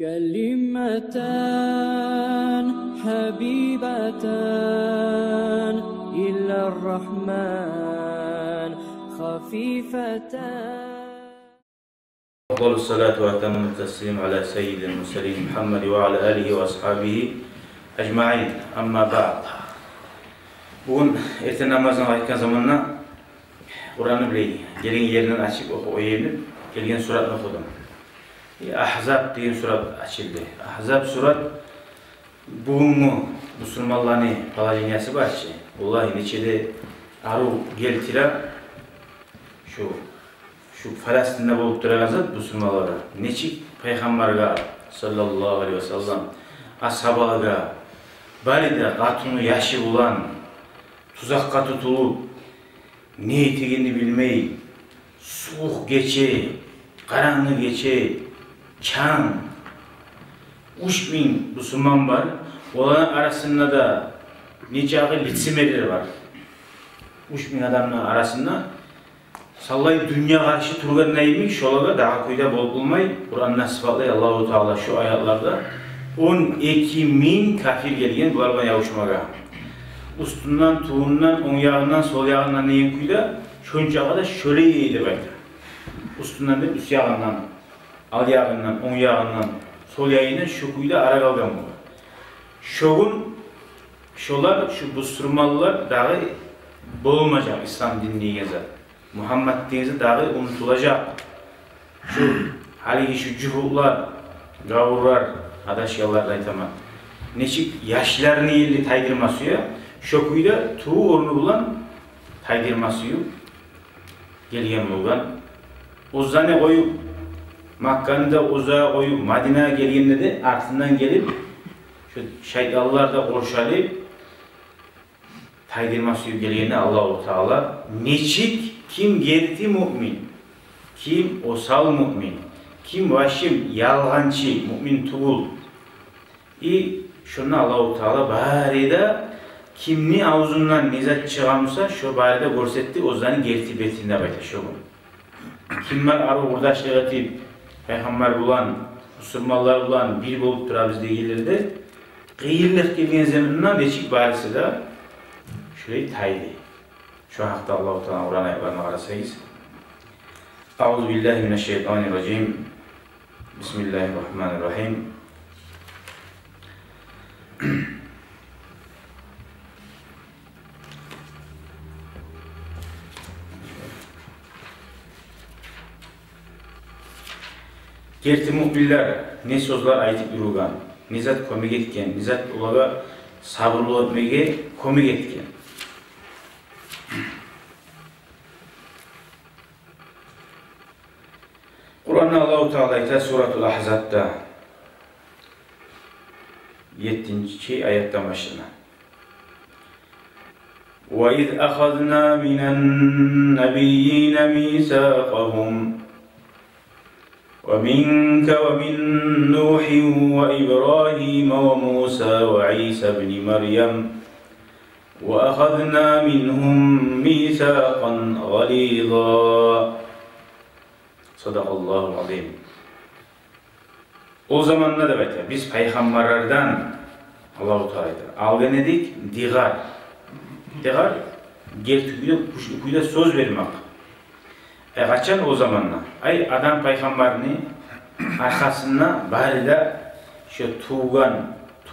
كلمتان حبيبتان إلى الرحمن خفيفتان. أفضل الصلاة وأتم التسليم على سيد المرسلين محمد وعلى آله وأصحابه أجمعين. أما بعد. Bugün erten namazdan aytkan zamanla Kur'an'ı bileydi. Gelin yerinden açıp öğrenip gelgen suratını okudum. Ahzab deyen surat açıldı. Ahzab surat bugünmü Müslümanların palajiniyası var ki vallahi neçede arı geltira şu Falastin'de bulup duran zat Müslümanlara neçik Peygamberga sallallahu aleyhi ve sellem ashabaga barida katunu yaşı bulan tuzakka tutulup ne etigini bilmeyi soğuk geçe karanlık geçe çan 3000 Müslüman var. Onların arasında da nicağı litsimeriler var. 3000 adamın arasında sallay dünya karşı turgan neymiş şolaga daha kuyda bol bulmay Kur'an'dan sıfatlay Allahu Teala şu ayetlarda 12.000 kafir gelgen bularga yavuşmaga. Ustundan, tuğundan, on yağından, sol yağından neyin kuyda şoncağa da şöyle yiydi baydı. Ustundan değil, üst yağından, al yağından, on yağından, sol yağından şu kuyda ara kalgan bu. Şolar, şu Müslümanlar dahi bulunmayacak İslam dinini yazar. Muhammed dininizi dahi unutulacak. Haligi şu cuhullar, gavurlar, adaşyalar aytamam. Neçik yaşlarını yerli taydırmasıya, şokuyla tuğu ornu bulan taydırmasıya gelgen bulgan. Ozzane koyup, Makka'nı da uzağa koyup, Madine'ye gelgende de ardından gelip, şu şeytanlar da korşalayıp, taydırmasıya gelgende Allah-u Teala, neçik kim gerti mümin, kim osal mümin, kim vaşim yalgancı mümin tuğul. Şunu Allah-u Teala bari de kimni ağzından nizat çıkamsa şu bari de görsetti ozdanın gerti betinde bayta şoğun. Kimler arı urdaşlık etip Peygamber bulan, Müslümanlar bulan bir bulup dura bizde gelirdi. Kıyırlık gelgen zamanından neçik barisi de şurayı taydı. Şu hakta Allah-u Teala Kur'an ayetlerine karasayız. Euzubillahimineşşeytanirracim. Bismillahirrahmanirrahim. Gerti mu'minler ne sözler aytıp dururgan, nizat komik etken, nizat ulaga sabırlı etmege komik etken. Kur'an'da Allah-u Teala ayta Suratul Ahzab'da 7. ayetten başına. وَإِذْ أَخَذْنَا مِنَ النَّبِيِّينَ مِيثَاقَهُمْ وَمِنْكَ وَمِنْ نُوحٍ وَإِبْرَاهِيمَ وَمُوسَى وَعِيسَى ابْنِ مَرْيَمَ وَأَخَذْنَا مِنْهُمْ مِيثَاقًا غَلِيظًا. Sadakallahu azim. O zamanlar da bayta biz peygamberlerden Allah-u Teala algan edik diğer gertüğüyle kuyda söz vermek. Kaçan o zamanla ay adam peygamberini arkasında bari de şu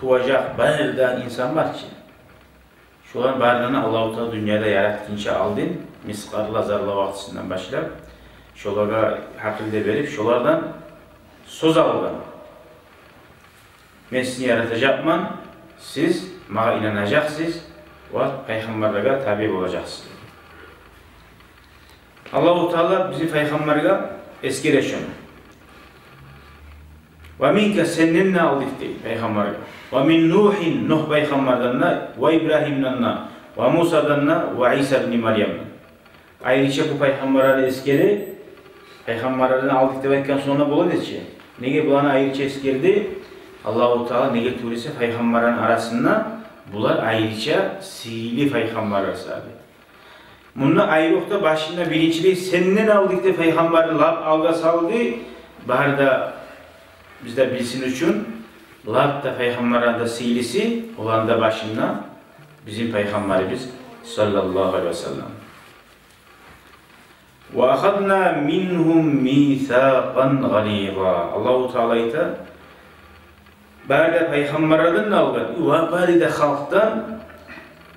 tuğacak bari de insan var ki şu an barilerini Allah-u Teala dünyada yaratınca aldın miskarla zarla vaktisinden başlar şolara hakilde verip şolardan söz algan. Ben sizi yaratacakman, siz bana inanacaksınız ve peygamberlere tabi olacaksınız. Allah-u Teala bizi peygamberlere eskireşiyor. Ve minke senin ne aldık değil peygamberlere. Ve min Nuhin, Nuh peygamberden ve İbrahim'den ve Musa'dan ve İsa ibn Meryem'den. Ayrıca bu peygamberleri eskeri, peygamberlerden aldık demekten sonra bula dedi. Nege bulana ayrıca eskerdi? Allah-u Teala nege turisi peygamberlerin arasında bular ayrıca sihirli peygamberler sahibi. Bununla ayrılıkta başında birinciliği senden aldık da peygamberler laf alga saldı. Barda bizde bilsin üçün lat da peygamberanda silisi olan da başında bizim peygamberimiz sallallahu aleyhi ve sellem. Ve ahadna minhum mithaqan galiza. Allahu Teala ite ba'da peygamberlerden algan ve ba'da halktan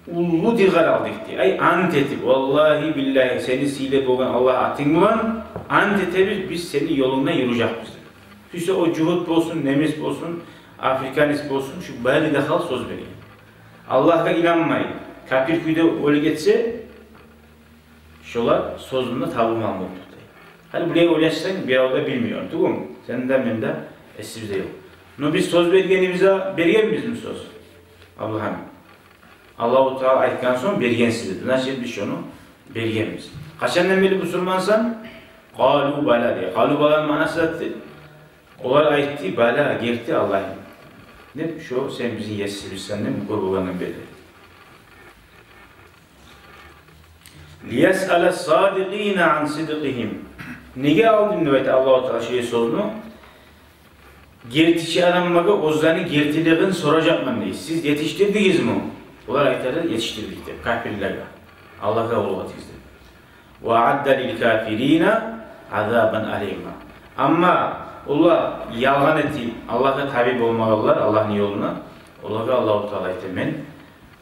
ulu diğer aldık diye. Ay ant etip vallahi billahi seni silip olan Allah atın bulan ant etip biz seni yoluna yürüyecek biz. İşte o cuhud olsun, nemis olsun, Afrikanist olsun şu ba'da halk söz veriyor. Allah'a inanmayın. Kafir kuyda öyle geçse şolar sözünde tabım almak tutay. Hani buraya ulaşsan bir avda bilmiyor. Değil mi? Senden ben de esirde yok. No biz söz vergenimize bergen bizim söz. Allah'ım. Allah-u Teala aytkan son bergen sizdir. Nasıl bir şunu? Bergenimiz. Kaçandan beri Müslümansan qalu bala diye. Qalu bala'nın manası da onlar aytti bala gerti Allah'ım. Ne? Şu sen bizi yesirsen değil mi? Kurbanın beri. لِيَسْأَلَ الصَّادِقِينَ عَنْ صِدِقِهِمْ Nege aldım nöbeti Allah-u Teala şeye sorunu? Gertişi aranmaga ozlarını gertiliğin soracak mı neyi? Siz yetiştirdiniz mi? Onlar ayetleri yetiştirdik de. Kafirlerle. Allah'a uluğat izdi. وَعَدَّ لِلْكَافِر۪ينَ عَذَابًا عَلَيْمًا Ama Allah yalan etti. Allah'a tabi olmalılar Allah'ın yoluna. Allah'a Allah-u Teala etti. Men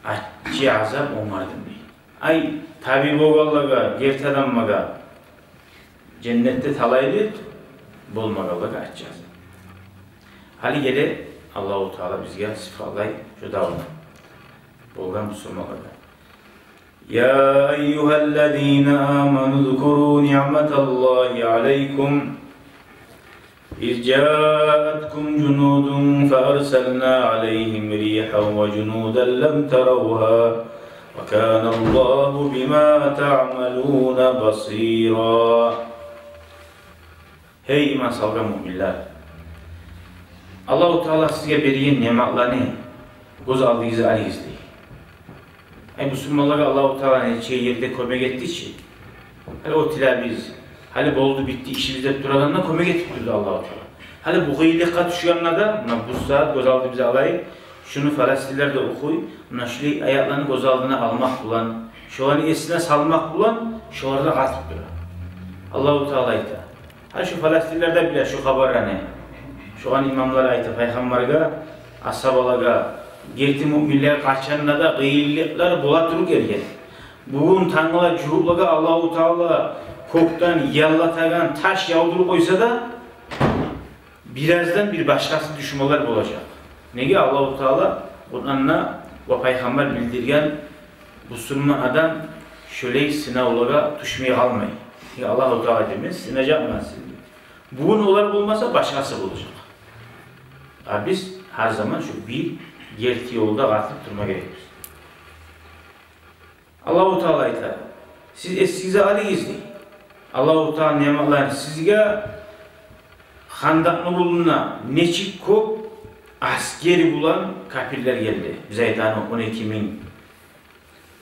açı azap umardım değil. Ay tabi boğallaga, gertedanmaga, cennette talaylı bolmagallaga açacağız. Hali gele Allah-u Teala bizge sıfatlay şu davranı. Bolgan Müslümanlara. Ya eyyühellezine amanu zukuru ni'metallahi aleykum İz câetkum cunudun fe arselnâ aleyhim rihan ve cunudan lem teravha وَكَانَ اللّٰهُ بِمَا تَعْمَلُونَ بَصِيرًا Hey iman salgan müminler! Allah-u Teala size beriyen nimetlerini göz aldığınızı arayızdı. Ay Müslümanlara Allah-u Teala'nın yerde kömek ettiği için hali o tila biz hali boldu bitti işimizde durağından kömek ettirdi Allah-u Teala. Hali bu gıylıkka düşüyenler de bu saat göz aldı bize alayı şunu Falastinler de okuy, şöyle ayaklarını göz aldığına almak bulan, şu an esine salmak bulan, şu arada katıp duran. Allah-u Teala ite. Ha şu Falastinlerde bile şu haberane, şu an imamlara ite, peygamberga, ashabalaga, gerti müminler kaçanına da gıyıllıklar bola duruk ergen. Bugün tanrılar cuhublaga Allah-u Teala koktan yallatagan taş yavduru koysa da birazdan bir başkası düşmanlar olacak. Nege Allah-u Teala Kur'an'na ve Peygamber bildirgen Müslüman adam şöyle sınavlara düşmeye kalmayın. Allah-u Teala demiş, sınacak mı sizi? Bugün onlar olmasa başkası olacak. Biz her zaman şu bir gerti yolda katıp durma gerekir. Allah-u Teala ite. Siz eskize aleyizdi. Allah-u Teala nimetler sizge handaklı bulunna neçik kop askeri bulan kafirler geldi. Zeydan'ı 12.000.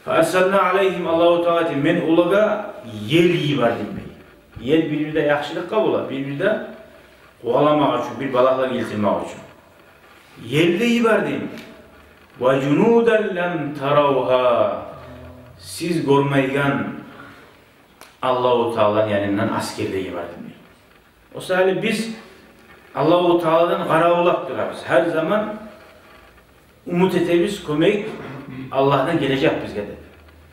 Fa'asalna aleyhim Allah-u Teala men ulaga yel yibardim bey. Yel birbirde yaxşılık kabula, birbirde kovalamak için, bir balaklar getirmek için. Yelde yibardim. Ve cunudan lem taravha. Siz görmeyken Allah-u Teala'nın yanından askerde yibardim bey. O sayede biz Allah-u Teala'dan qaravulaktır biz. Her zaman umut etemiz, kömek Allah'tan gelecek bizge de.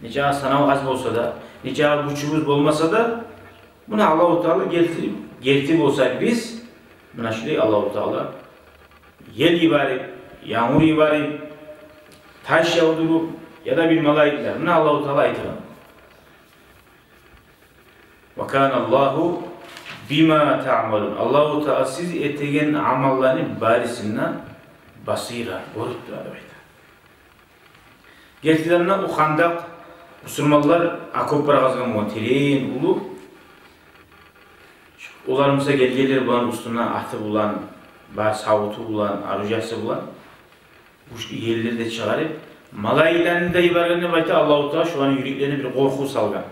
Nice sınav az olsa da, nice güçümüz olmasa da bunu Allah-u Teala getirip olsak biz buna şöyle Allah-u Teala yel ibaret, yağmur ibaret, taş yağdurup ya da bir malaikler. Bunu Allah-u Teala aytıran. Ve kânallâhu bima ta'malun. Allah-u Teala siz etegen amallarını barisinden basira, görüp durur. Gerçekten o kandak Müslümanlar akoplara kazanma terin ulu. Olarımıza gelgeler bulan üstüne atı bulan, savutu bulan, arujası bulan bu yerleri de çağırıp malaylarını da ibarlarını bayta Allah-u Teala şu an yüreklerine bir korku salgan.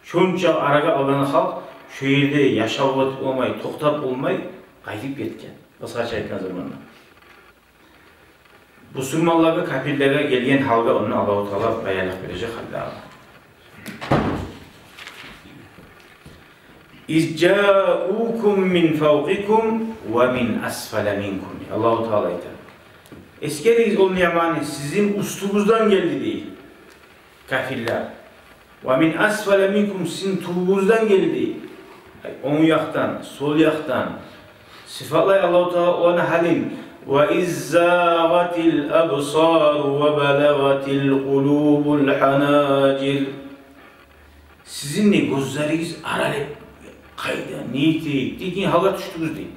Şunca araga alanı halk şu yerde yaşavat olmayı, toktap olmayı kayıp ketken. Kısaca aytkan zamanda. Musulmanlarga, kafirlerge gelgen halga onu Allah-u Teala bayanlık verecek halde. İzca'ukum min fawqikum ve min asfala minkum. Allah-u Teala aytar. Eskeriz onun yamani sizin üstünüzden geldi değil. Kafirler. Ve min asfala minkum sizin tuğunuzdan geldi. On yaktan, sol yaktan. Sıfatlar Allah-u Teala ona halim. Ve izzâgatil absâr ve belagatil kulûbul hanâcir. Sizin ne gözleriniz aralıp kayda, niyeti, dediğin halka düştünüz değil.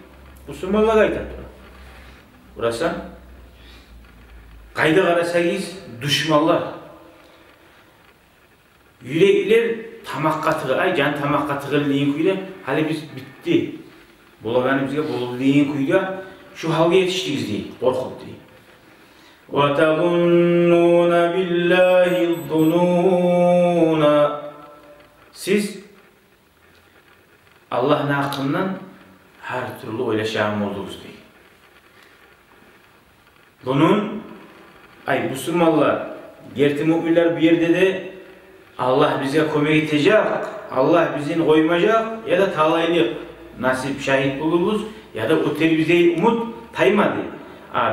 Müslümanlar kayda. Burası kayda karasayız düşmanlar. Yürekler tamak katığı, ay can tamak katığı deyin kuyla, hali biz bitti. Bulaganımızga bol deyin kuyla, şu halga yetiştiyiz değil, korkup değil. وَتَظُنُّونَ بِاللّٰهِ الظُّنُونَ. Siz Allah'ın hakkından her türlü oylaşan oldunuz değil. Bunun ay Müslümanlar, gerçi müminler bir yerde de Allah bize kömek edecek, Allah bizi koymayacak ya da talaylık nasip şahit buluruz ya da o bize umut taymadı.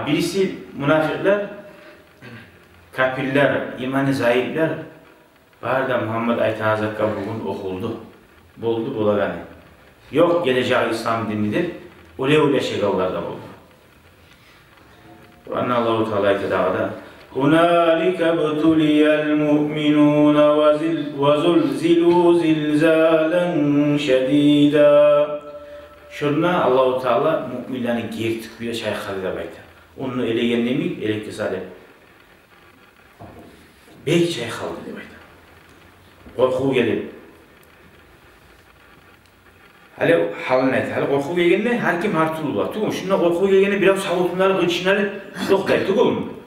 Birisi münafıklar, kafirler, imanı zayıflar, barda Muhammed Aytan Hazretleri'ne bugün okuldu. Boldu bulaganı. Yok geleceği İslam dinidir. Öyle şeylerden oldu. Kur'an Allah-u Teala ayetinde هُنَالِكَ بَتُلِيَ الْمُؤْمِنُونَ وَزُلْزِلُوا زِلْزَالًا شَدِيدًا. Şuna Allah-u Teala müminlerin gertik bir şey halde baytar. Onu ele yenlemeyip ele kesale. Belki şey halde baytar. Korku gelip. Hali halin ayet. Hali korku gelgende her kim her türlü var. Tuğum şuna korku gelgende biraz savutunları gıçınları doktay. Tuğum.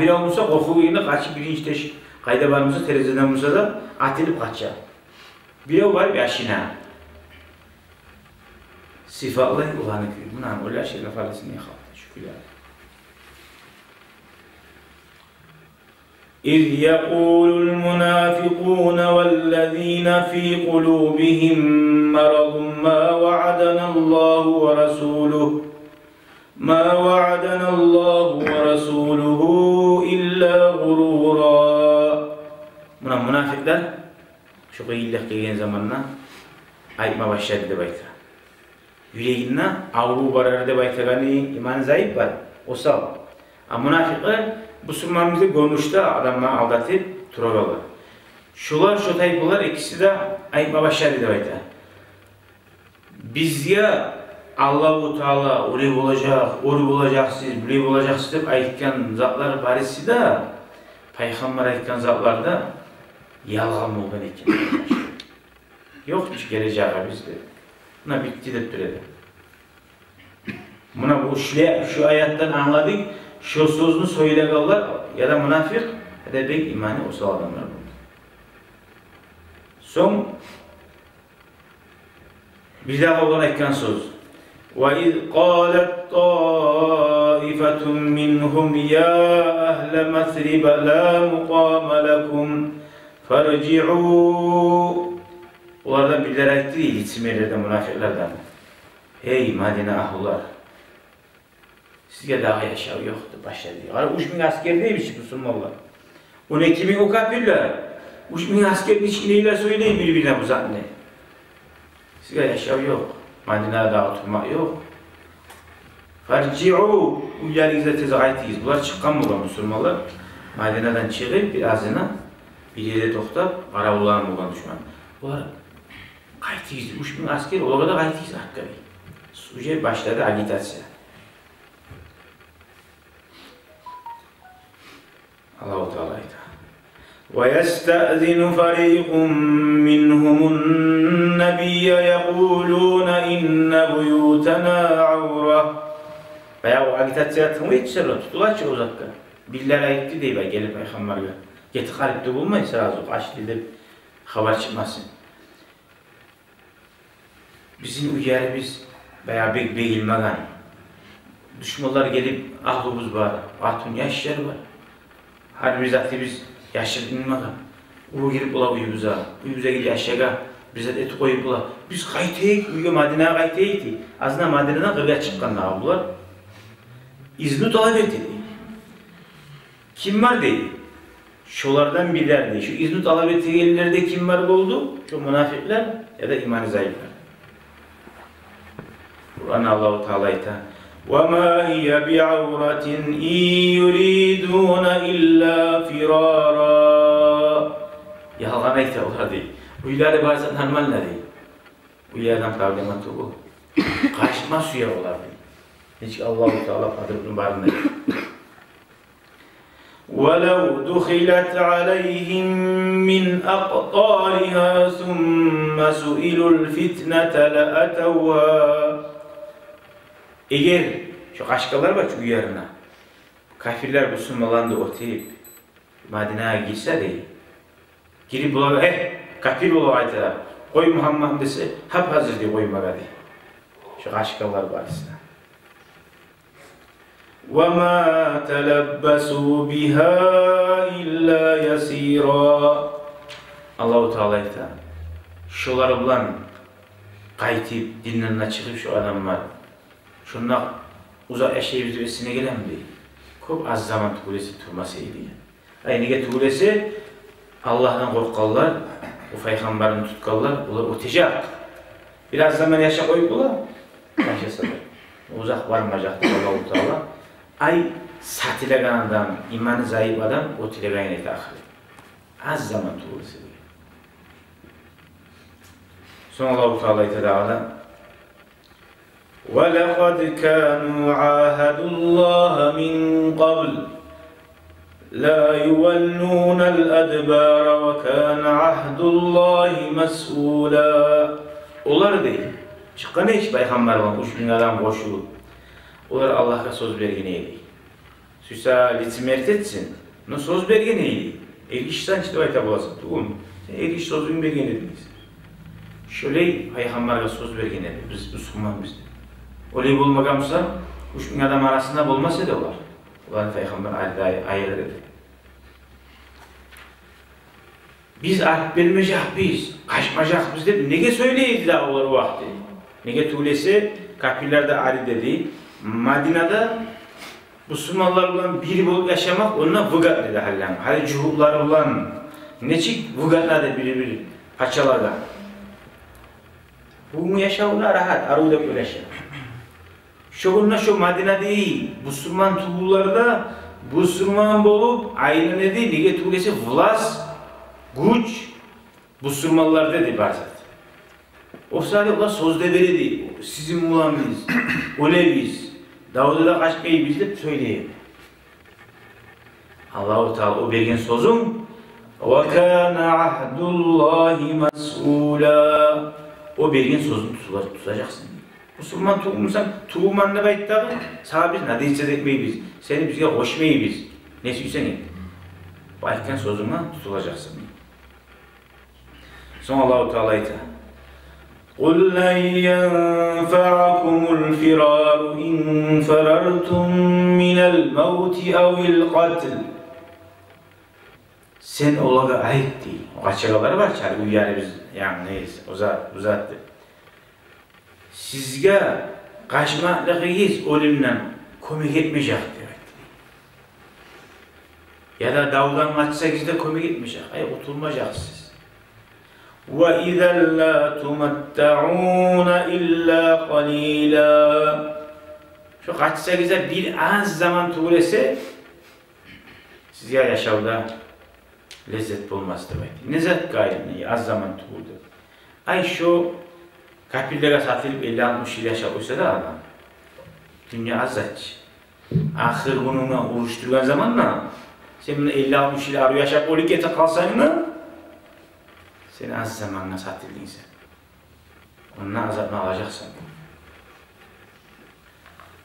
Bir olmuşsa korku gelgende kaçı birinci teşik. Kayda varımızda televizyondan olmuşsa da atılıp kaçacak. Bir var bir aşina. Sıfatlı olanı köyü. Bundan öyle şeyler falasını yakaldı. Şükürler. إِذْ يَقُولُ الْمُنَافِقُونَ وَالَّذِينَ فِي قُلُوبِهِمْ مَرَضٌ مَا وَعَدَنَا اللّٰهُ وَرَسُولُهُ إِلَّا غُرُورًا. Buna münafıklar şu kıyıllık gelgen zamanla ayıtma başladı da baytar. Yüreğinde avru barar da baytarani iman zayıf var. O sağ. Münafıklar Müslümanımızı görmüşte adamla aldatıp turavalar. Şular şu tayfılar ikisi de ayıpma başladı da baytar. Biz ya Allah-u Teala oraya olacaksınız, buraya olacaksınız deyip ayıtkan zatlar barisi de Peygamber ayıtkan zatlar da yalgan olgan ekan. Yok hiç geleceği bizde. Buna bitti de türedi. Buna bu şu ayetten anladık, şu sözünü söyleyenler ya da münafık ya da pek imani olsa adamlar buldu. Son bir daha olan ekran söz. وَإِذْ قَالَتْ طَائِفَةٌ مِّنْهُمْ يَا أَهْلَ مَثْرِبَ لَا مُقَامَ لَكُمْ فَارْجِعُوا. Onlardan birileri ayıttı değil, İsmail'lerden, münafıklardan. Hey Madine ahullar! Sizge daha yaşağı yoktu, başladı. Ara 3.000 asker değilmiş Müslümanlar. 12.000 o kapirler. 3.000 askerin içindeyiler söyleyin birbirine bu zanne. Sizge yaşağı yok. Madine'ye dağıtılmak yok. Farci'u uyarınıza tez ayetiyiz. Bunlar çıkan mı olan Müslümanlar? Madine'den çıkıp birazına bir yere toktap Karabullah'ın olan düşman. Bunlar kayıtıyız. 3.000 asker o kadar kayıtıyız hakikaten. Suje başladı agitasyon. Allah-u Teala'ydı. وَيَسْتَأْذِنُ فَرِيقٌ مِّنْهُمُ النَّبِيَّ يَقُولُونَ إِنَّ بُيُوتَنَا عَوْرَةٌ. Veya o agitasyonu hiç sırrı tutulaç o zakka. Billere ayıttı değil ben gelip Peygamber'e. Geti kalipte bulmayız razı ol. Aç dilde haber çıkmasın. Bizim uyarı biz veya beğilmegan. düşmanlar gelip ahlımız var, atın yaşlar var. Her bir zatı biz yaşadığın mı? O girip ula uyumuza gidip yaşaga, bize et koyup ula. Biz kaytayık, uyga Madine'ye kaytayık di. Aslında Madine'den kırga çıkkanlar bular. İzni talep etti. Kim var dedi? Şolardan birlerdi. Şu izni talep ettiğilerde kim var oldu? Şu münafıklar ya da iman-ı zayıflar. Kur'an Allah-u Teala ita. وَمَا هِيَ بِعَوْرَةٍ اِنْ يُرِيدُونَ اِلَّا فِرَارًا. Yalgana ita olar değil. Bu ileride bazen normal değil. Bu ilerden problematı bu. Kaçma suya olar değil. Hiç Allah-u Teala kadrının barında değil. وَلَوْ دُخِلَتْ عَلَيْهِمْ مِنْ أَقْطَارِهَا ثُمَّ سُئِلُوا الْفِتْنَةَ لَأَتَوْهَا. Eğer şu kaşkalar var şu uyarına, kafirler Müslümanlarla otayıp Madine'ye girse değil, girip bular, kafir olur ayetler, koy Muhammed dese, hep hazır diye koymak hadi. Şu kaşkalar var size. وَمَا تَلَبَّسُوا بِهَا إِلَّا يَسِيرًا. Allah-u Teala ita, şuları bulan, kayıtıp, dinlerine çıkıp şu adamlar, şunlar uzak eşeğimizde vesine gelen mi değil? Çok az zaman tuğlesi turmasıydı. Aynı tuğlesi Allah'tan korkallar, o peygamberini tutkallar, onlar otacak. Biraz zaman yaşa koyup olar, yaşasalar. Uzak varmayacaktı Allah-u Teala. Ay satilegan adam, imanı zayıf adam, otilegan eti ahire. Az zaman tuğlesi değil. Sonra Allah-u Teala ita وَلَقَدْ كَانُوا عَاهَدُوا اللّٰهَ مِنْ قَبْلِ لَا يُوَلُّونَ الْأَدْبَارَ وَكَانَ عَهْدُ اللّٰهِ مَسْئُولًا. Onlar değil. Çıkan hiç peygamber var, 3000 adam koşulu. Onlar Allah'a söz bergeneydi. Süsa litsimert etsin. No söz bergeneydi. Erişsen işte o etap olasın. Tuğum. Eriş sözün bergenediniz. Şöyle peygamber'e söz bergenedi. Biz Müslüman bizde. Öyle bulmakamsa, 3000 adam arasında bulmasa da olar. Ulan peygamber ayrı dedi. Biz ahit bilmeyecek biz, kaçmayacak biz dedi. Nege söyleydi daha olur o vakti. Nege tuğlesi, kafirlerde Ali dedi. Madine'de Müslümanlar olan biri bulup yaşamak onunla vıgat dedi hallen. Hadi cuhuplar olan neçik vıgatladı biri paçalarda. Bu yaşamına rahat, arıda böyle yaşa. Şoğunla şu Madine değil, Müslüman tuğullarda Müslüman bulup aynı ne değil, nege tuğlesi vlas, güç, Müslümanlar dedi bazen. O sadece Allah sözde veridi, sizin ulan biz, öyle biz, Davud'a da kaçmayı biz de söyleyeyim. Allah-u Teala o bergen sözün, وَكَانَ عَهْدُ اللّٰهِ مَسْئُولًا. O bergen sözünü tutacaksın. Müslüman tuğumsan, tuğumanla bayıttağı, sana biz ne diyeceğiz etmeyi biz, seni bize hoşmayı biz, ne söylesen et. Bayıkken sözüne tutulacaksın. Sonra Allah-u Teala ita. قُلْ لَنْ يَنْفَعَكُمُ الْفِرَارُ اِنْ فَرَرْتُمْ مِنَ الْمَوْتِ اَوْ الْقَتْلِ. Sen olaga ait değil. O kaçakaları var çarı uyarı biz, yani neyse, uzattı. Sizge kaçmalığınız ölümden komik etmeyecek demek. Ya da davdan kaçsanız da komik etmeyecek. Hayır, oturmayacaksınız. وَاِذَا لَا تُمَتَّعُونَ اِلَّا قَلِيلًا. Şu kaçsanız da bir az zaman tuğlese sizge yaşavda lezzet bulmaz demek. Lezzet gayrı az zaman tuğuldu. Ay şu kafirlere satılıp 50-60 yıl yaşamışsa da adam. Dünya az aç. Ahir bununla uğraştırgan zamanla sen bunu 50-60 yıl arıyor yaşap olup gete kalsan mı? Sen az zamanla satıldın sen. Ondan azabını alacaksın.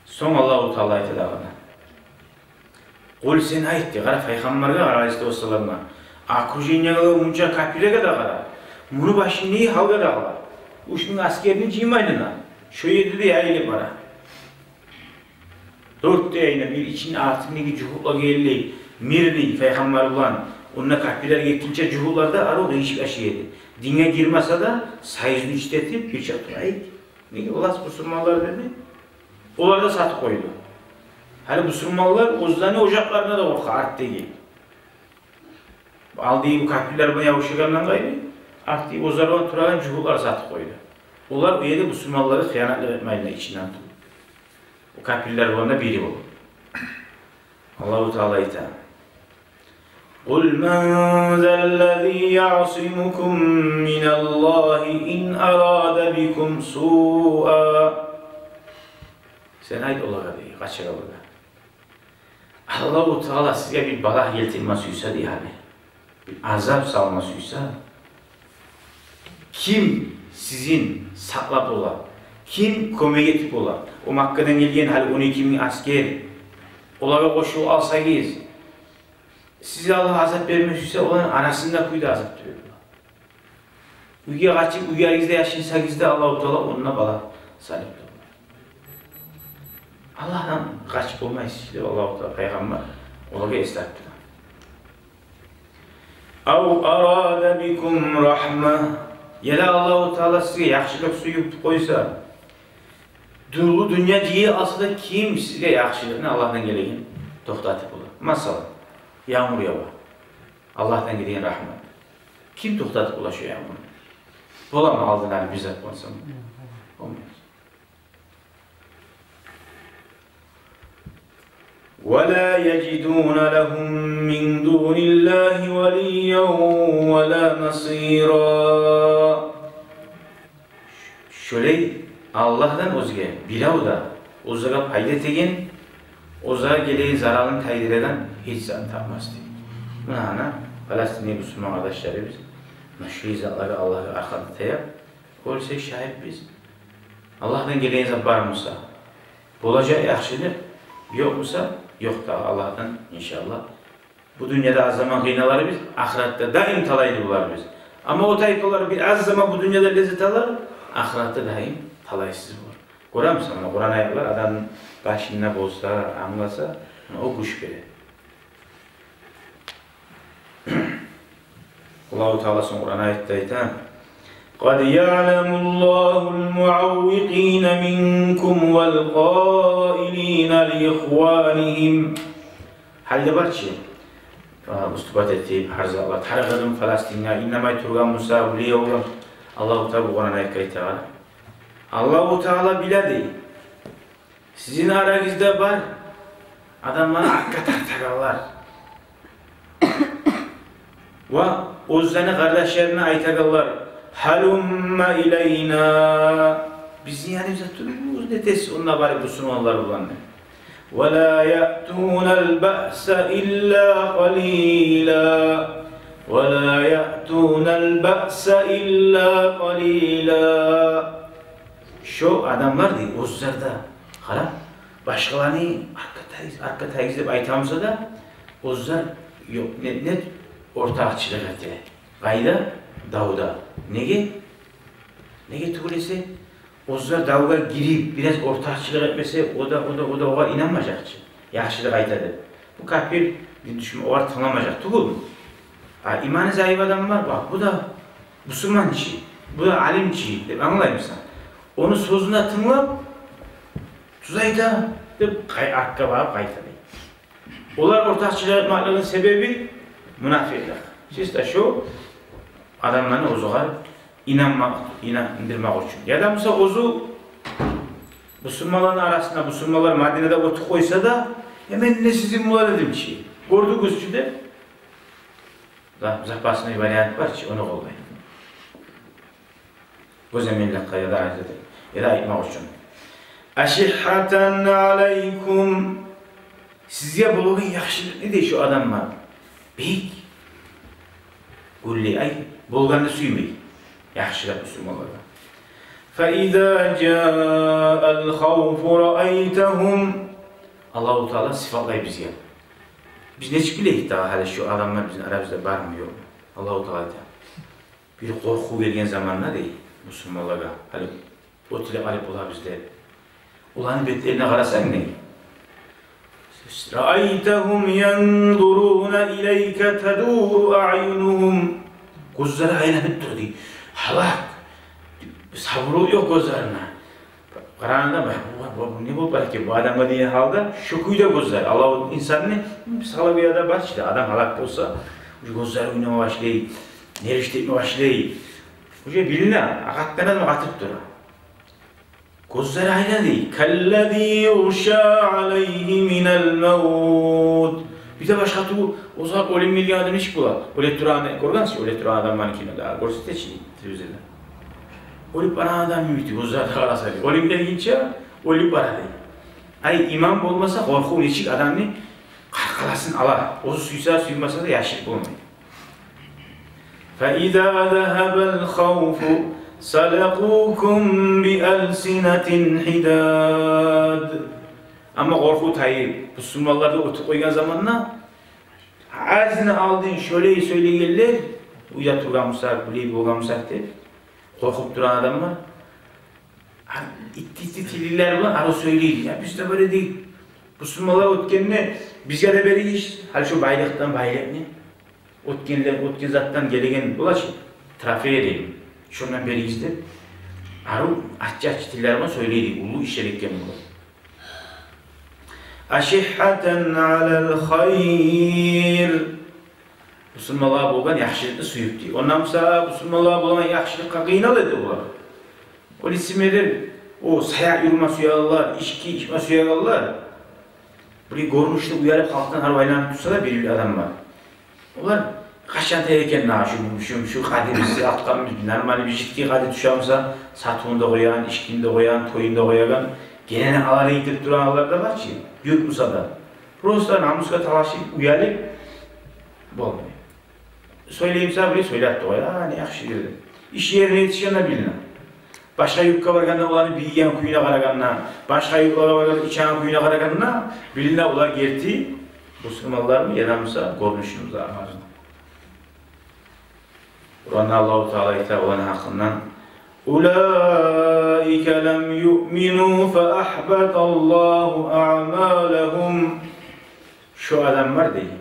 Son Allah-u Teala ayet edağına. Kul sen ayet diye, kara peygamberge kara aleyhisselam'a. Akujinyaga unca kafirlere de kara. Bunu başını iyi halga da kara. Uşun askerini cimaydına. Şu yedi de yaylı para. Dört deyine bir için artınlığı cuhula geldi. Mirli, Peygamber olan, onunla kalpler gittikçe cuhularda arı değişik aşıydı. Dine girmese de sayızını işletip bir çatırayı. Ne olas Müslümanlar dedi. Onlar da satı koydu. Hani Müslümanlar Ozdani ocaklarına da korku arttı gibi. Aldığı bu kalpler buna yavuşakandan gayrı, arttığı Ozarvan Turalan cuhullar satı koydu. Onlar o yedi Müslümanları hıyanatlı etmeyle içinden tuttu. O kalpler buna biri oldu. Allah-u Teala'yı da. قُلْ مَنْ ذَا الَّذ۪ي يَعْصِمُكُمْ مِنَ اللّٰهِ اِنْ اَرَادَ بِكُمْ سُوءًا. Sen ait olarak değil, kaçak olarak. Allah-u Teala size bir bala getirmesiyse diye hani, bir azap salmasıysa, kim sizin saklat olan, kim komünikatip olan, o Makka'dan gelgen hali 12 bin asker, onlara koşu alsayız, size Allah azap vermesiyse olan arasında kuydu azap diyor. Uyuya kaçıp uyuya gizde yaşaysa gizde Allah-u Teala onunla bala salip. Allah'tan kaçıp olmayız işte Allah-u Teala Peygamber olayı esnaftılar. Av arada bikum rahme. Yine Allah-u Teala size yaxşılık suyup koysa, duru dünya diye aslında kim size yaxşılığını Allah'tan gelegen toxtatıp olur. Mesela yağmur yağar. Allah'tan gelegen rahmet. Kim toxtatıp ulaşıyor yağmuru? Bola mı aldılar bize olsa mı? Olmaz. وَلَا يَجِدُونَ لَهُمْ مِنْ دُونِ اللّٰهِ وَلِيًّا وَلَا نَصِيرًا. Şöyle Allah'tan özge bilav da ozağa payda tegen, ozağa geleği zararını taydir eden hiç zat tapmaz diye. Buna Palestinli Müslüman kardeşlerimiz şu izahları Allah'a arkada teyap, olursa şahit biz. Allah'tan geleği var mısa, bulacağı yaxşılık yok musa, yok da Allah'tan inşallah. Bu dünyada az zaman kıynaları biz, ahirette daim talaydı bular biz. Ama o tayfalar bir az zaman bu dünyada lezzet alır, ahirette daim talaysız olur. Görür müsün? Kur'an ayetler adamın başına bolsa, anlasa, o kuş verir. Allah-u Teala son Kur'an ayette ayet. قَدْ يَعْلَمُ اللّٰهُ الْمُعَوِّقِينَ مِنْكُمْ وَالْقَائِلِينَ لِإِخْوَانِهِمْ. Halde var ki, ustubat etti, harzalar, tarıqadım Falastin'e, innamay turgan Musa, uliye oğlum. Allah-u Teala bu Kur'an ayet var. Allah-u Teala biledi. Sizin aranızda var, adamlar hakka tartakarlar. Ve Ozdani kardeşlerine aytakarlar. Halumma ileyna. Bizim yanımıza durumuz ne tez onunla bari Müslümanlar olan. Ve la ya'tunel ba'sa illa qalila. Ve la ya'tunel ba'sa illa qalila. Şu adamlar değil, Ozdur'da. Hala başkalarını arka tayız deyip aytamsa da Ozdur yok, ne ortakçılık etti. Gayda Davud'a. Nege tuğlesi? Ozdur Davud'a girip biraz ortakçılık etmese o da oğa inanmayacak. Yaxşılık aytadı. Bu kafir bir düşman oğa tanımayacak. Tuğul mu? İmanı zayıf adam var bak. Bu da Müslüman kişi. Bu da alim kişi. Anlayayım sen. Onun sözüne tınlap tuzayda arka bağıp kaytadı. Onlar ortakçılık etmeklerinin sebebi münafıklar. Siz de şu adamlarını ozuğa inandırmak için. Ya da mesela ozu Müslümanların arasında, Müslümanlar Medine'de otu koysa da hemen ne sizin mular dedim ki. Gördüğünüz için de Zahbası'na ibadet var ki onu kollayın. Bu zeminle kayada ayet edin. Ya da ayetmek için. Eşihhaten aleykum. Sizce bulduğun yaxşılık nedir şu adamlar? Beyik. Gulli ay, bulganı suymayı. Yaxşılık Müslümanlara. فَاِذَا جَاءَ الْخَوْفُ رَأَيْتَهُمْ. Allah-u Teala sıfatlayı bizi. Biz ne bileyik daha hala şu adamlar bizim aramızda var mı yok mu? Allah-u Teala bir korku gelgen zamanlar değil Müslümanlara. Hani o tile alıp ola bizde. Ulanın betlerine karasan ne? رَأَيْتَهُمْ يَنْظُرُونَ إِلَيْكَ تَدُورُ أَعْيُنُهُمْ Gözleri aylanıp durdu. Halak. Sabrı yok gözlerine. Karanında ne bu var ki bu adamı diye halda şokuyla gözler. Allah insanını sağla bir yerde başladı. Adam halak olsa gözleri oynama başlıyor. Nerişte etme başlıyor. Bu şey biline akattan mı atıp durur. Gözleri aynadı. Kellezî yuşâ aleyhi minel mevd. Bir de başka tu o zaman olim milyardım iş bular. Öyle durağını korgansın. Öyle durağın adam manikine daha. Görse de çiğ. Televizyonda. Öyle bana adam ümiti. Gözleri karası. Olimler ginçe öyle bana değil. Ay imam olmasa korku neçik adamını karkalasın Allah. O suymasa da yaşlık olmuyor. فَإِذَا ذَهَبَ الْخَوْفُ سَلَقُوكُمْ بِأَلْسِنَةٍ حِدَادٍ Ama korku tayyip, Müslümanlarda oturup koygan zamanla ağzını aldın, şöyle söyleyenler uyat uğramışlar, bileyip uğramışlar deyip korkup duran adam var. İtti tilliler var, arı söyleydi. Ya biz de böyle değil. Müslümanlar otkenine bizge de beri iş. Hal şu baylıktan baylık ne? Otken zattan gelegen bulaşı. Trafiğe değil. Şundan beri izde. Arı aç tiller var söyleydi. Ulu işledekken bu. Aşihhaten alel hayr. Müslümanlar bolgan yaxşılıklı suyupdi. Ondan sonra Müslümanlar bolgan yaxşılıkka kıynalıdı olar. O isimler o sayak yurma suyalılar, içki içme suyalılar. Burayı görmüştü, uyarıp halktan harbaylanıp tutsa da bir adam var. Onlar kaçan tehliken şu kadimisi atkan normal bir ciddi kadı düşamsa satığında koyan, içkinde koyan, toyunda koyan genene alara getirip duranlar da var ki yok Musa'da. Prosta namuska talaşıp uyarıp olmuyor. Söyleyeyim sana burayı söyletti o ya, ne yakşı girdi. İş yerine yetişenler bilin. Başka yukka varganda olanı bilgen kuyuna karaganna, başka yukka varganda içen kuyuna karaganna, biline olar gerti, Müslümanlar mı yanımızda görmüşümüz ağırında. Kur'an'da Allah-u Teala hitap olan hakkından أُولَٰئِكَ لَمْ يُؤْمِنُوا فَأَحْبَتَ اللّٰهُ أَعْمَالَهُمْ Şu adam var değil.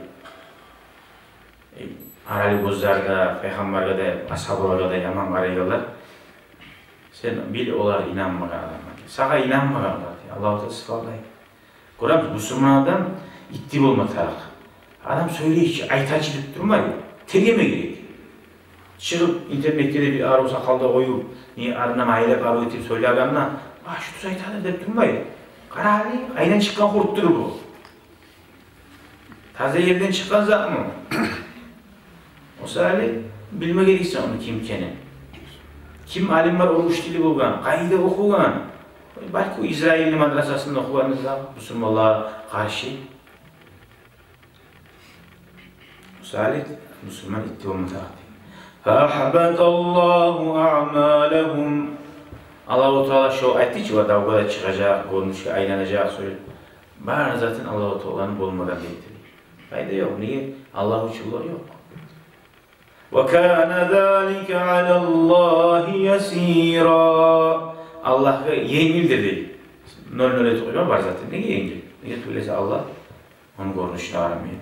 Aralı gözlerde, Peygamber'e de, Ashab-ı da yaman karayıyorlar. Sen bil olar inanma adamlar. Sana inanma adamlar. Allah-u Teala sıfatlayın. Kur'an Müslüman adam ittib olma taraf. Adam söyleyiş, aytaç edip durmayı. Tergeme gerek. Çıkıp internette de bir ağrı sakalda koyup, niye arına mailep ağrı etip söyleyenler, şu tuz aytaç edip durmayı. Kararlı, aynen çıkan kurttur bu. Taze yerden çıkan zat mı? O sahili bilme gerekse onu kim kene. Kim alim var oruç dili bulgan, kayda okugan. Belki o İsrailli madrasasında okuganızda Müslümanlığa karşı. O sahili Müslüman ittibamı takdir. فَأَحْبَتَ اللّٰهُ أَعْمَالَهُمْ Allah-u Teala şu etti ki o kadar çıkacak, görmüş ki aylanacak söylüyor. Bana zaten Allah-u Teala'nın bulmadan getiriyor. Fayda yok. Niye? Allah-u Teala yok. وَكَانَ ذَٰلِكَ عَلَى اللّٰهِ يَس۪يرًا Allah'a yengildir değil. Nol koyma var zaten. Ne yengil? Niye öyleyse Allah onun görünüşünü aramıyor.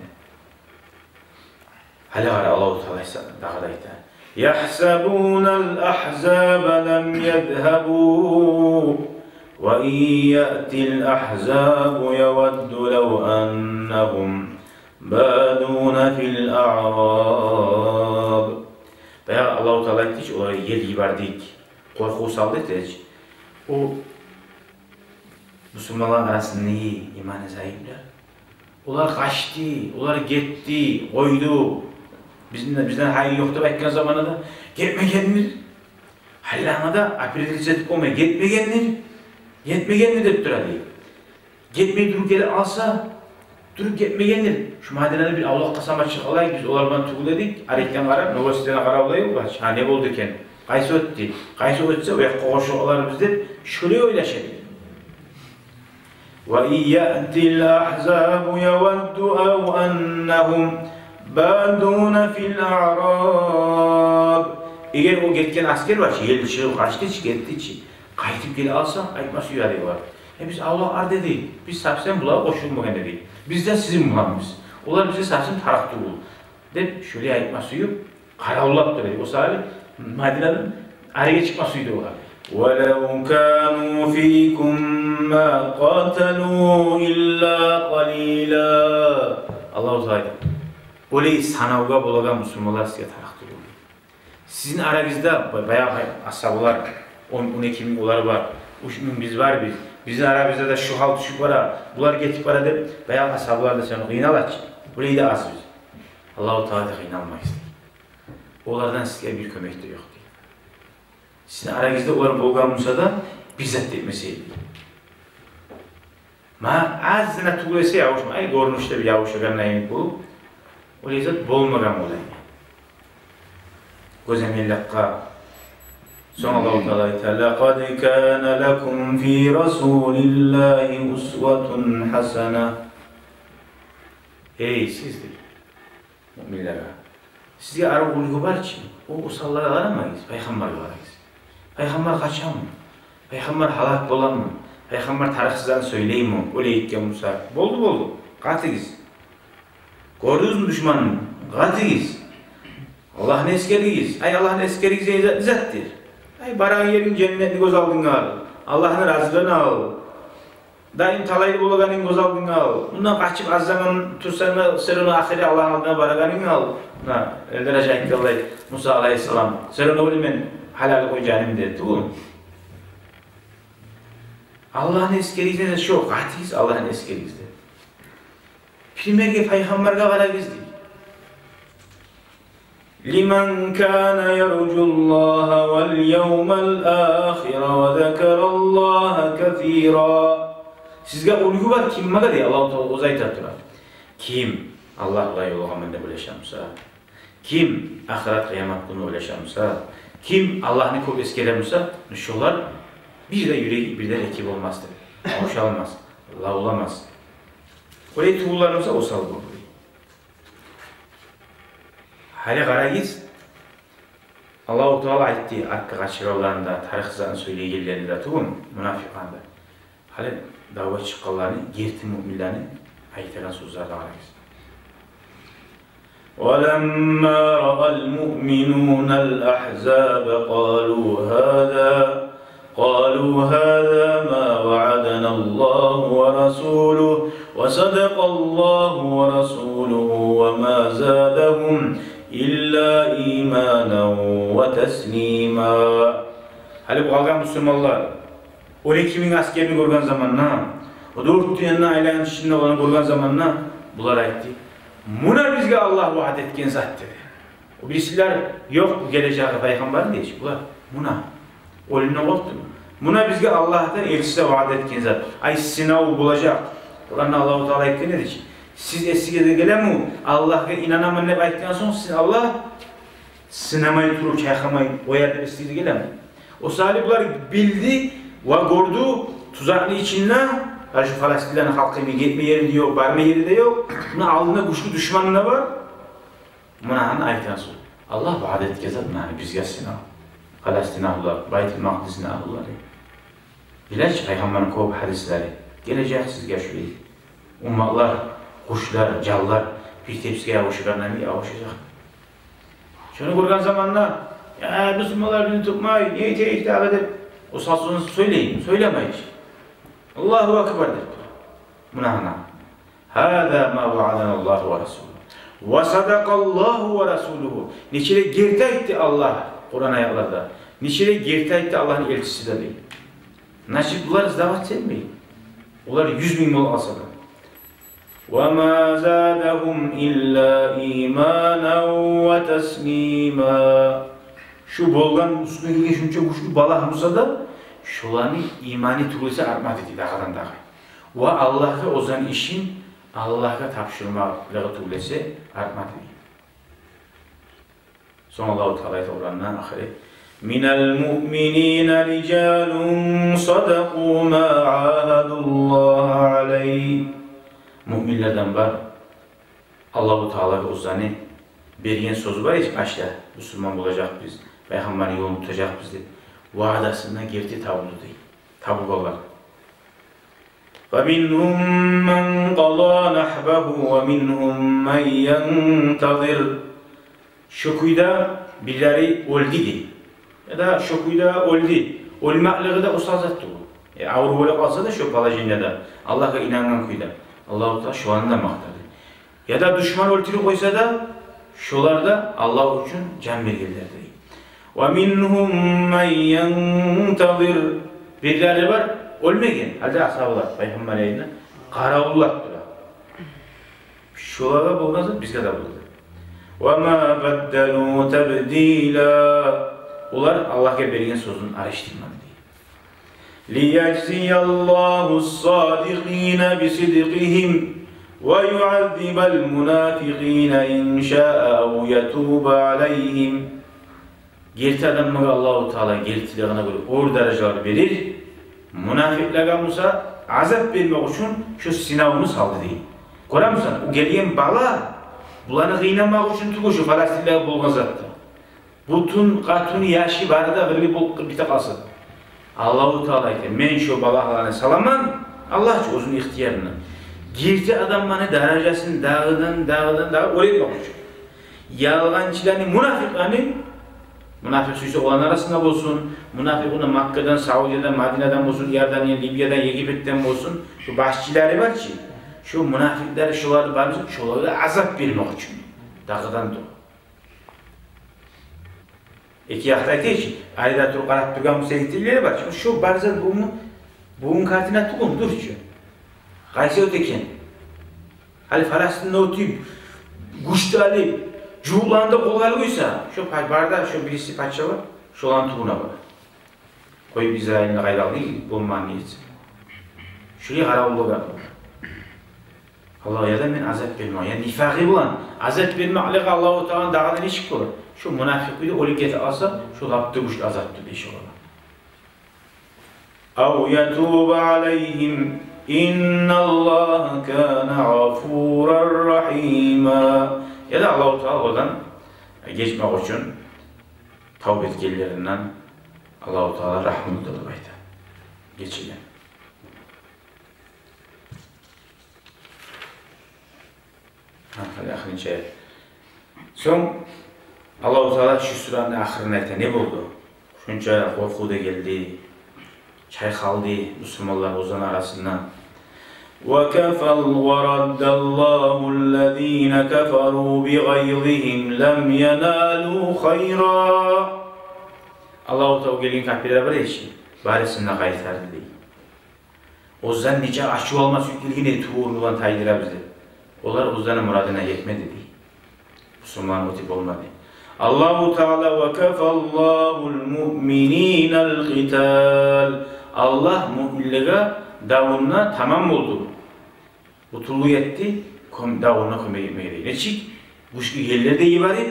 Hala var Allah-u Teala daha da iter. يَحْسَبُونَ الْأَحْزَابَ لَمْ يَذْهَبُوا وَاِنْ يَأْتِ الْأَحْزَابُ يَوَدُّ لَوْ أَنَّهُمْ بَادُونَ فِي الْأَعْرَابِ Veya Allah-u Teala etti ki onları yer giberdik, korku saldı etti. O Müslümanların arasında neyi? İmanı zayıflar. Onlar kaçtı, onlar gitti, koydu. Bizden hayır yoktu bekleyen zamanında. Gitmeyenler. Hallana da aprilizledik olmaya gitmeyenler deyip duradı. Gitmeyi durup geri alsa, durup gitmeyenler. Şu madenede bir avlak kasama çıkalayı biz olardan tuğuladık. Arekten karab, Novosit'den karab olayı var. Ha ne oldu iken? Kaysı öttü. Kaysı ötse o yak koğuşu olar bizde. Şöyle oylaşır. وَاِنْ يَأْتِ الْأَحْزَابُ يَوَدُّ اَوْ أَنَّهُمْ بَادُونَ فِي الْأَعْرَابِ Eğer o gitken asker var ki, yel çığı kaçtı ki, gitti ki, kayıtıp geri alsa, aytması uyarı var. Biz Allah ar dedi. Biz sapsen bulağa koşulmagan dedi. Bizden sizin bulamız. Onlar bize sapsın taraklı bul. Dep şöyle ayıtma suyu karavlap dedi. O sahibi Medine'den araya çıkma suydu olar. وَلَوْ كَانُوا فِيكُمْ مَا قَاتَلُوا إِلَّا قَلِيلًا Allah-u Teala öyle sanavga bulagan Müslümanlar size taraklı olur. Sizin aranızda bayağı ashablar, 12 bin olar var, 3 bin biz var biz. Bizim aramızda da şu hal düşük var, bunlar getip var deyip bayağı ashablar da seni kıynalar. Burayı da az biz. Allah-u Teala da kıynalmayız. Onlardan size bir kömek de yok. Sizin aranızda olan bolganmışsa da bizzat etmeseydi. Ma azına tuğlese yavuşma. Ay görünüşte bir yavuşagan neyini bulup o lezzet bolmagan olayı. Gözemellakka son Allah-u Teala لَقَدْ كَانَ لَكُمْ فِي رَسُولِ اللّٰهِ اُسْوَةٌ حَسَنَةٌ Ey sizdir müminler. Sizge arı ulgu var ki o usallara aramayız. Peygamber arayız. Peygamber kaçan mı? Peygamber halak olan mı? Peygamber tarihsizden söyleyeyim mi? Öyle itken Musa. Boldu. Katıgiz. Gördünüz mü düşmanını? Katıgiz. Allah'ın eskerigiz. Ay Allah'ın eskerigiz izzattir. Ay baran yerin cennetini göz aldığını al. Allah'ın razılığını al. Daim talaylı bulaganın göz aldığını al. Bundan kaçıp az zaman tutsana sırrını ahire Allah'ın aldığına baraganını al. Derece ayette Allah Musa aleyhisselam. Sırrını öyle men halal koyacağım dedi. Allah'ın eskerigizde şu katiz Allah'ın eskerigizde. Primerge peygamberge varagizdi. Limen kana yercullaha vel yevmel ahire ve zekerallaha kethira. Sizge ulgu var kim maga diye Allah-u Teala uzaytattılar. Kim Allah'la yolgamında ulaşamsa, kim ahiret kıyamet günü ulaşamsa, kim Allah'ını çok eskeremsa, şunlar bir de yüreği bir de ekip olmazdı. Boşalmaz, Allah olamaz. Orayı tuğullarımıza o salgı olur. Hali karagiz, Allah-u Teala aytti arka kaçırılarında, tarihsizden söyleyicilerinde tuğun, münafikanda. Hali dava çıkkalarını, girti müminlerini aytıran sözlerle karagiz. وَلَمَّا رَأَى الْمُؤْمِنُونَ الْأَحْزَابَ قالوا هذا ما وعدنا الله ورسوله وصدق الله ورسوله وما زادهم إلا إيمانا وتسليما. Hali bu kalgan Müslümanlar, 12 bin askerini görgen zamanla, o 4 dünyanın ailenin içinde olan görgen zamanla bunlar aytti. Buna bizge Allah vaat etken zat dedi. O birisiler yok bu geleceği peygamber diye bunlar buna. Ölümden korktu. Buna bizge Allah'tan elçisi vaat etken zat. Ay sınav bulacak. Kur'an'da Allah-u Teala etti ne diyecek? Siz eskiye gelen mi? Allah'a inanamın ne baytıktan sonra siz Allah sınamayı durur, çaykamayı o yerde eskiye gelen mi? O salihler bildi ve gördü tuzaklı içinden karşı Falastinlerin halkının gitme yeri de yok, varma yeri de yok. Bunun altında güçlü düşmanı da var. Buna ayetten sonra Allah vaat etken zat bizge sınav. Falastin ahullar, Bayt-ül Maqdis'in ahulları. Bileç Peygamber'in kov hadisleri. Gelecek sizge şurayı. Ummatlar, kuşlar, callar bir tepsiye yavuşlarına mı yavuşacak? Şunu kurgan zamanla ya Müslümanlar beni tutmayın, niye ihtiyar edip o sazını söyleyin, söylemeyin. Allahu Ekber der. Buna ana. Hâzâ mâ vaadânallâhu ve rasûlûhû. Ve sadakallâhu ve rasûlûhû. Niçile girte etti Allah Kur'an ayaklarda. Niçile girte etti Allah'ın elçisi de değil. Nasip bunlar davet etmeyin. Onlar 100 bin yol alsa da. وَمَا زَادَهُمْ إِلَّا إِيمَانًا وَتَسْلِيمًا. Şu bolgan üstündeki şunca güçlü balahımıza da şularını imani tuğlası artmak dedi dağdan dağa. Ve Allah'a ozan işin Allah'a tapşırmaları tuğlası artmak dedi. Son Allah-u Teala'ya oranından ahire. مِنَ الْمُؤْمِنِينَ رِجَالٌ صَدَقُوا مَا عَاهَدُوا اللّٰهَ عَلَيْهِ. Müminlerden var. Allah-u Teala'ya ozanı beriyen sözü var ya başta Müslüman olacak biz. Peygamber'in yolunu tutacak biz de. Vaadasından girdi tabulu değil. Tabuk olarak. وَمِنْهُمْ مَنْ قَضَى نَحْبَهُ وَمِنْهُمْ مَنْ يَنْتَظِرُ. Şu kuyda birileri öldü ya da şu kuyda öldü. Ölmekliği de usazattı bu. Avru böyle kalsa da şu palajinle de Allah'a inanan kuyda. Allah-u Teala şu anda maktadı. Ya da düşman öltürü koysa da şular da Allah için can vergillerdi. وَمِنْهُمْ مَنْ يَنْتَظِرُ. Birileri var ölmegen. Hadi ashablar Peygamber ayına qaravullattılar. Şulara bulmazsa bizge de buldu. وَمَا بَدَّلُوا تَبْدِيلًا. Onlar Allah'a bergen sözünü araştırmadı. لِيَجْزِيَ اللّٰهُ الصَّادِقِينَ بِصِدْقِهِمْ وَيُعَذِّبَ الْمُنَافِقِينَ اِنْ شَاءَ اَوْ يَتُوبَ عَلَيْهِمْ. Gerti adamlara Allah-u Teala gertilerine göre uğur dereceleri verir. Münafıklara Musa azap vermek için şu sınavını saldı değil. Görür musun? O gelen bala bulanı kıynamak için tüm şu Falastinliler bulgazattı. Bütün katunu yaşı var da bir takası. Allah-u Teala ise men şu balaklarını salaman Allah için uzun ihtiyarını. Gerti adamların derecesini dağıdan oraya bakıyor. Yalgancılarını, münafık suysa olan arasında olsun, münafık onu Makka'dan, Saudi'den, Madine'den olsun, Yerden, Libya'dan, Yegipet'ten olsun, şu başçıları var ki, şu münafıkları, şuları var, şuları azap vermek için, dağıdan da. İki yaktaydı ki, ayda Türk Arap Türk'ün müseyitleri var, şu barzan buğun kartına tukun, dur ki. Kayse öteken, hali Falastin'de oturup, güçlü alıp, Cuğulanda kolayıysa, şu barda şu birisi parça var, şu olan tuğuna var. Koyup İsrail'in gayralı bulman niyeti. Şuraya karavullu var. Allah'a ya da men azap vermem. Yani nifakı olan, azap vermekle Allah-u Teala'nın dağına ne çıkıyor? Şu münafıklığı o ligeti alsa, şu laptı güçlü azaptı diye şey olur. اَوْ يَتُوبَ عَلَيْهِمْ اِنَّ اللّٰهَ كَانَ غَفُورًا رَحِيمًا. Ya da Allah-u Teala oradan geçmek için tavbe etkilerinden Allah-u Teala rahmetli olaydı. Geçelim. Hadi ahirin şey. Son Allah-u Teala şu suranın ahirine ne buldu? Şunca korku da geldi, çaykaldı Müslümanlar ozan arasından. وَرَدَّ اللّٰهُ الَّذ۪ينَ كَفَرُوا بِغَيْظِهِمْ لَمْ يَنَالُوا خَيْرًا. Allah-u Teala gelin kapıda var ya ki, barisinde kayıtlardı değil. O zaman nice aşçı olması yine tuğurluğun taydıra bizi. Onlar o zaman muradına yetmedi değil. Müslüman o tip olmadı. Allah-u Teala وَكَفَ اللّٰهُ الْمُؤْمِنِينَ الْقِتَالِ. Allah müminlere davuluna tamam oldu. Butulluğu yetti, davuluna kömeye değil. Ne çık? Güçlü yerlerde iyi var ya.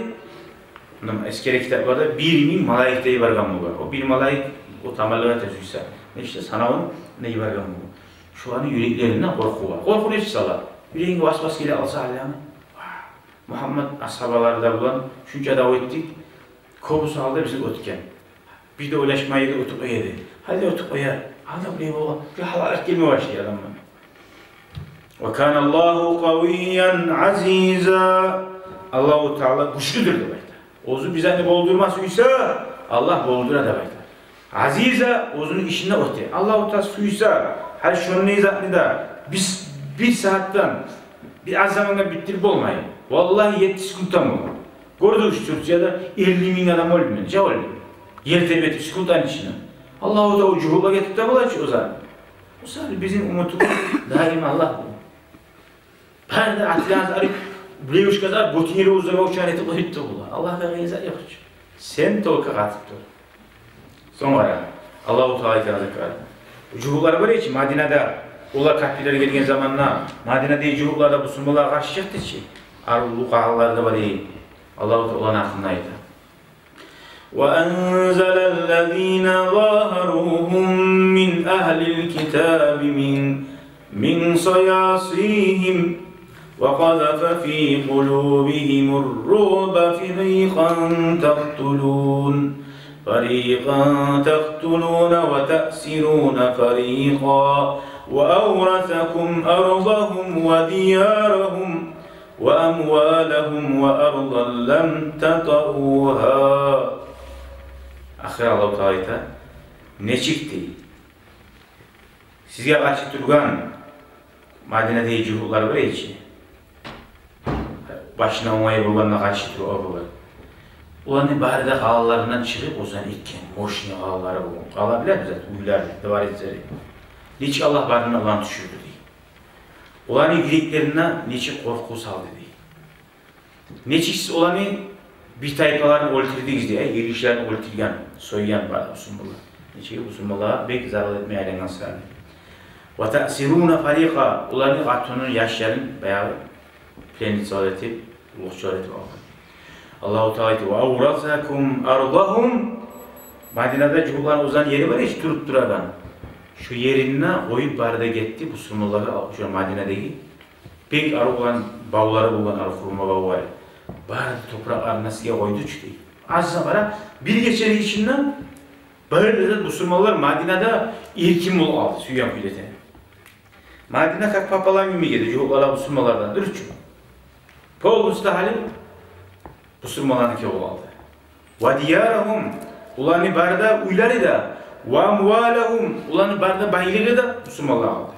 Eski kitaplarda birinin malaikte iyi var gamı var. O bir malaik o tamallığa tesuysa. Ne işte sanavın ne iyi var gamı var. Şu an yüreklerinden korku var. Korku ne çıksalar? Yüreğin vasvas ile alsa alemi. Muhammed ashabalarda bulan şunca davu ettik. Kobusu aldı bizi ötken. Bir de ulaşmayı da otup yedi. Hadi otup yer. Hadi buraya baba. Bir halalet gelme başlıyor adamlar. وَكَانَ اللّٰهُ قَوِيًّا عَز۪يزًا. Allah-u Teala güçlüdür demektir. Ozu bize ne boldurmasıysa Allah boldura demektir. Aziza ozunun işine öte. Allah-u Teala suysa her şunun izahını da biz bir saatten bir az zamanda bitirip olmayın. Vallahi 7 sıkıntıdan olur. Gördük Türkiye'de 50.000 adam ölmüyor. Ne oluyor? Yer tebeti sıkıntıdan içine. Allah-u Teala o cuhula getirip de bulaşıyor o zaman. O zaman bizim umutumuz daima Allah bu. Ben de Atilla'nız arayıp Bileymiş kadar botinleri uzama uçaneti koyup ola. Allah da gayza yok. Sen tolka katıp dur. Sonra Allah-u Teala ikazıklar. Cuhullar var ya ki Madine'de ola kahpileri geldiğin zamanla Madine'de cuhullarda bu sunmalara karşı çıktı ki Arulu kahlarda var ya Allah-u Teala'nın aklındaydı. وَأَنْزَلَ الَّذ۪ينَ ظَاهَرُوهُمْ مِنْ أَهْلِ الْكِتَابِ مِنْ صَيَاصِيهِمْ وَقَذَفَ فِي قُلُوبِهِمُ الرُّعْبَ فَرِيقًا تَقْتُلُونَ وَتَأْسِرُونَ فَرِيقًا وأورثكم أرضهم وديارهم وأموالهم وأرضا لم تطئوها. Ahir Allah-u Teala ne çıktı? Sizge karşı durgan Madine'de cühullar var ya ki başına olmayı bulganına karşı durgan. Ulanın barida qalalarından çıkıp ozan etken, moşni qalaları bulun. Qala bilir mi? Uylar, divaretleri. Neçe Allah barını Allah'ın düşürdü deyip. Ulanın yüreklerinden neçe korku saldı deyip. Neçesi ulanın bir tayfalarını oltirdiğiz diye, yerişlerini oltirgen, soyyan var Müslümanlar. Neçe Müslümanlara pek zarar etmeye aynen sırada. وَتَأْسِرُونَ فَرِيقًا Ulanın atunun yaşların bayağı planit öğretip, uluqçu öğretip aldı. Allah-u Teala ve avrasakum ardahum. Madine'de cühulların uzan yeri var ya hiç durup duradan. Şu yerine koyup barda gitti bu sunulları şu Madine'deki pek arı olan bağları bulan arı kurma bağı var. Barda toprak arnasıya koydu çıktı. Az sonra bir geçeri içinden böyle bu sunullar Madine'de irkim aldı Süyan milletine. Madine kak papalan gibi geldi cühullara bu sunullardan dürüçüm. Polgusta halim bu sırmalarındaki ol aldı. وَدِيَارَهُمْ Ulanı barda uyları da وَاَمْوَالَهُمْ Ulanı barda baylığı da bu sırmalar aldı.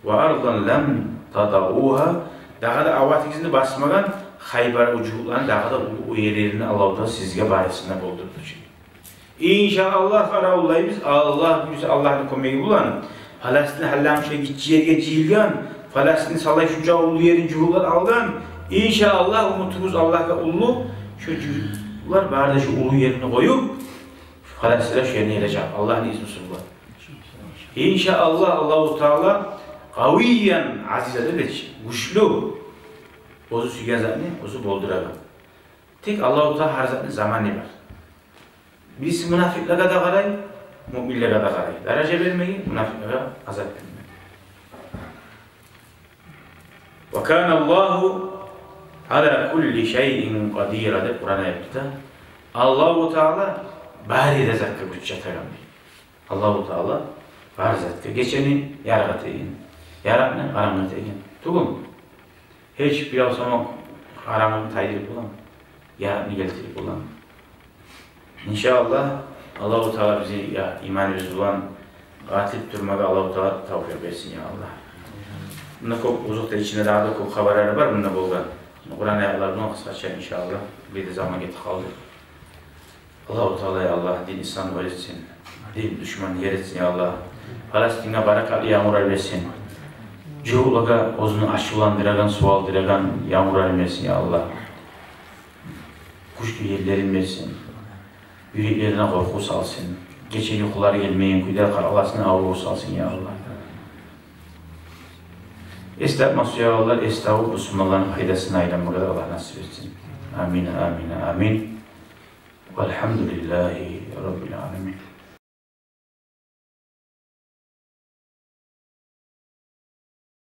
وَاَرْضًا لَمْ تَدَعُوهَا Daha da avatikizini basmadan Haybar ucuğulan daha da o yerlerini Allah'tan sizge bayisine doldurdu. İnşallah karaulayımız Allah bize Allah'ın komeyi bulan Falastin hallamışa gideceğe geçilgen Falastin salay şuca olduğu yerin cuğular algan İnşallah umutumuz Allah'a ulu şu cühlar barda şu ulu yerini koyup Falastin'e şu yerine gelecek. Allah'ın izni sunma. İnşallah Allah-u Teala kaviyen azizedir et. Güçlü. Ozu sügen zatını, ozu bolduralım. Tek Allah-u Teala her zatının zamanı var. Birisi münafıklara da karay, müminlere de karay. Derece vermeyin, münafıklara azap vermeyin. وَكَانَ اللّٰهُ ala kulli şeyin qadir de Kur'an'a yaptı. Allah-u Teala bari de zakka gücce tagamı. Allah-u Teala bari zakka geçeni yargıtayın. Yaratını aramıtayın. Tuğum. Hiç bir zaman aramını tayyip bulan. Yaratını getirip bulan. İnşallah Allah-u Teala bizi ya imanımız bulan katilip durmaga Allah-u Teala tavfiq versin ya Allah. Bunda çok uzakta içinde daha da çok haberler var bunda bolgan. Kur'an ayetlerine kısaca inşallah bir de zaman getir kaldı. Allah-u Teala ya Allah din İslam öğretsin. Din düşmanı yer etsin ya Allah. Falastin'e barakatlı yağmur versin. Cühulaga ozunu aşılandıragan, sualdıragan yağmur versin ya Allah. Kuşlu yerlerin versin. Yüreklerine korku salsın. Gece yukular gelmeyin, kuyular karalasına avru salsın ya Allah. Estağfurullah ya Allah, estağfurullah Müslümanların faydasına aylanmak kadar Allah nasip etsin. Amin, amin, amin. Velhamdülillahi Rabbil alemin.